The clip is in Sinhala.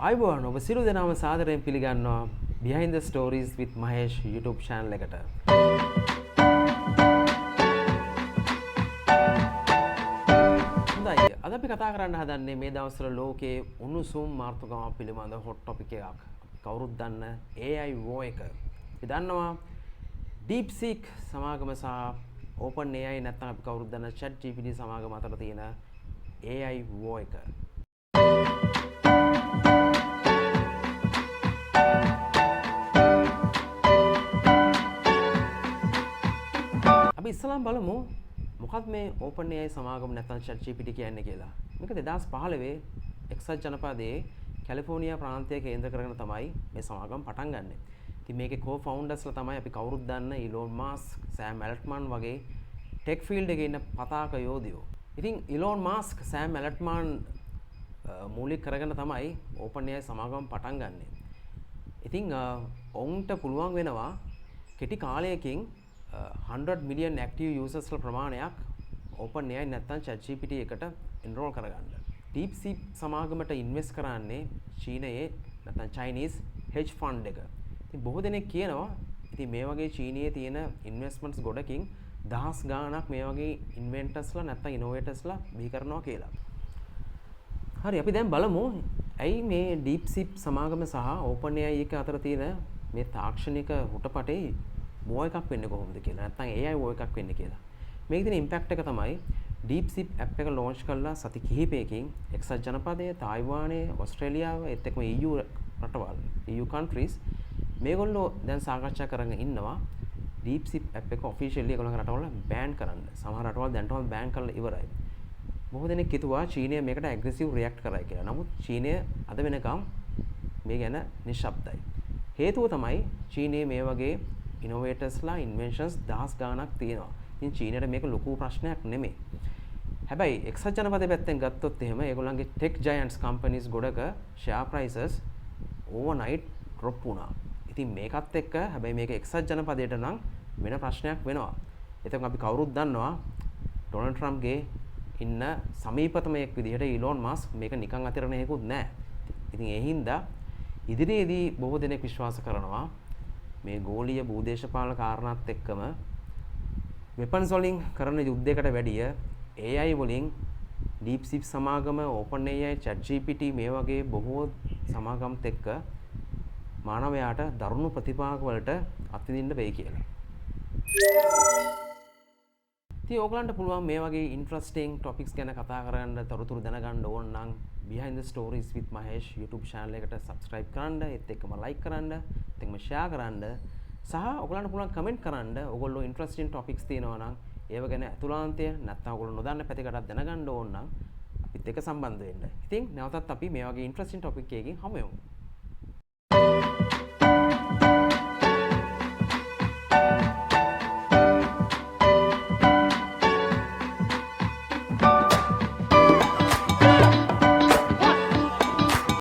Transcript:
ආයුබෝවන් ඔබ සියලු දෙනාම සාදරයෙන් පිළිගන්නවා Behind the Stories with Mahesh YouTube channel එකට. හොඳයි. අද අපි කතා කරන්න හදන්නේ මේ දවස්වල ලෝකයේ උණුසුම් මාතෘකාවක් පිළිබඳ hot topic එකක්. කවුරුත් දන්න AI war එක. අපි දන්නවා DeepSeek සමාගම සහ OpenAI නැත්නම් අපි කවුරුත් දන්න ChatGPT සමාගම අතර තියෙන AI war එක. අපි ඉස්සෙල්ලාම බලමු මොකක්ද මේ OpenAI සමාගම නැත්නම් ChatGPT කියන්නේ කියලා. මේක 2015 එක්සත් ජනපදයේ කැලිෆෝනියා ප්‍රාන්තය කේන්ද්‍ර කරගෙන තමයි මේ සමාගම පටන් ගන්නෙ. ඉතින් මේකේ co-foundersලා තමයි අපි කවුරුත් දන්න Elon Musk, Sam Altman වගේ ටෙක් ෆීල්ඩ් එකේ ඉන්න පතාක යෝධයෝ. ඉතින් Elon Musk, Sam Altman මූලික කරගෙන තමයි OpenAI සමාගම පටන් ගන්නෙ. ඉතින් ඔවුන්ට පුළුවන් වෙනවා කෙටි කාලයකින් 100 million active users ප්‍රමාණයක් OpenAI නැත්නම් ChatGPT එකට enroll කරගන්න. DeepSeek සමාගමට ඉන්වෙස්ට් කරන්නේ චීනයේ නැත්නම් Chinese hedge fund එක. ඉතින් බොහෝ දෙනෙක් කියනවා ඉතින් මේ වගේ චීනයේ තියෙන investments ගොඩකින් දහස් ගාණක් මේ වගේ inventors-ලා නැත්නම් innovators-ලා බිහි කරනවා කියලා. හරි අපි දැන් බලමු ඇයි මේ DeepSeek සමාගම සහ OpenAI එක අතර තියෙන මේ තාක්ෂණික හුටපටේ war එකක් වෙන්නේ කොහොමද කියලා. නැත්නම් AI war එකක් වෙන්නේ කියලා. මේකේ තියෙන ඉම්පැක්ට් එක තමයි DeepSeek app එක launch කළා සති කිහිපයකින් එක්සත් ජනපදයේ, තායිවානයේ, ඕස්ට්‍රේලියාව, ඒත් එක්කම EU රටවල්, EU countries මේගොල්ලෝ දැන් සාකච්ඡා කරගෙන ඉන්නවා DeepSeek app එක officially ඒගොල්ලන්ගේ රටවල ban කරන්න. සමහර රටවල් දැන්ටම ban කරලා ඉවරයි. බොහෝ දෙනෙක් හිතුවා චීනය මේකට aggressive react කරයි කියලා. නමුත් චීනය අද වෙනකම් මේ ගැන නිශ්ශබ්දයි. හේතුව තමයි චීනයේ මේ වගේ innovators-ලා inventions දහස් ගාණක් තියෙනවා. ඉතින් චීනයට මේක ලොකු ප්‍රශ්නයක් නෙමෙයි. හැබැයි එක්සත් ජනපදයේ පැත්තෙන් ගත්තොත් එහෙම ඒගොල්ලන්ගේ tech giants companies ගොඩක share prices overnight drop වුණා. ඉතින් මේකත් එක්ක හැබැයි මේක එක්සත් ජනපදයට නම් වෙන ප්‍රශ්නයක් වෙනවා. එතකොට අපි කවුරුත් දන්නවා ඩොනල්ඩ් ට්‍රම්ප්ගේ ඉන්න සමීපතමයෙක් විදිහට Elon Musk මේක නිකන් අතිරණ හේකුත් නැහැ. ඉතින් ඒ හින්දා ඉදිරියේදී බොහෝ දෙනෙක් විශ්වාස කරනවා මේ ගෝලීය භූදේශපාලන කාරණාත් එක්කම වෙපන්ස් වලින් කරන යුද්ධයකට වැඩිය AI වලින් DeepSeek සමාගම, OpenAI, ChatGPT මේ වගේ බොහෝ සමාගම්ත් එක්ක මානවයාට දරුණු ප්‍රතිපාක වලට අත්විඳින්න වෙයි කියලා. ඉතින් ඕගලන්ට පුළුවන් මේ වගේ ඉන්ටරෙස්ටිං ටොපික්ස් ගැන කතා කරන්න, තොරතුරු දැනගන්න ඕන නම් Behind the Stories with Mahesh YouTube channel එකට subscribe කරන්න, ඒත් එක්කම like කරන්න, ඒත් එක්කම share කරන්න, සහ ඔයගලන්ට පුළුවන් comment කරන්න ඔයගොල්ලෝ ඉන්ටරෙස්ටිං ටොපික්ස් තියෙනවා නම් ඒව ගැන අතුලාන්තය නැත්නම් ඔයගොල්ලෝ නොදන්න පැතිකඩක් දැනගන්න ඕන නම් අපිත් එක්ක සම්බන්ධ වෙන්න. ඉතින් නැවතත් අපි මේ වගේ ඉන්ටරෙස්ටිං ටොපික් එකකින් හමු වෙමු.